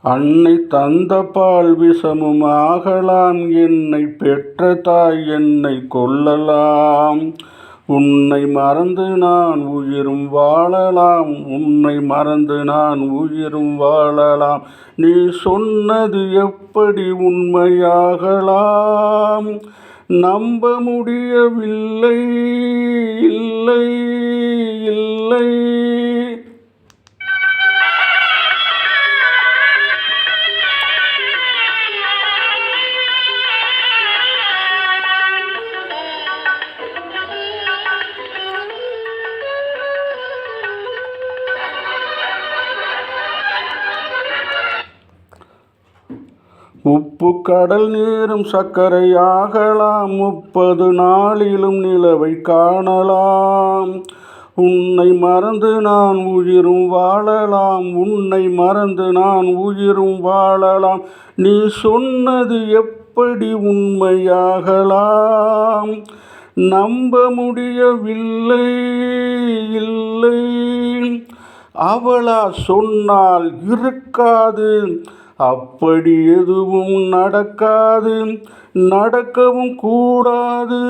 அன்னை தந்த பால் விஷமும் ஆகலாம், என்னை பெற்ற தாய் என்னை கொல்லலாம். உன்னை மறந்து நான் உயிரும் வாழலாம், உன்னை மறந்து நான் உயிரும் வாழலாம். நீ சொன்னது எப்படி உண்மையாகலாம்? நம்ப முடியவில்லை, இல்லை இல்லை. உப்பு கடல் நீரும் சர்க்கரையாகலாம், 30 நாளிலும் நிலவை காணலாம். உன்னை மறந்து நான் உயிரும் வாழலாம், உன்னை மறந்து நான் உயிரும் வாழலாம். நீ சொன்னது எப்படி உண்மையாகலாம்? நம்ப முடியவில்லை, இல்லை. அவளா சொன்னால் இருக்காது, அப்படி எதுவும் நடக்காது, நடக்கவும் கூடாது.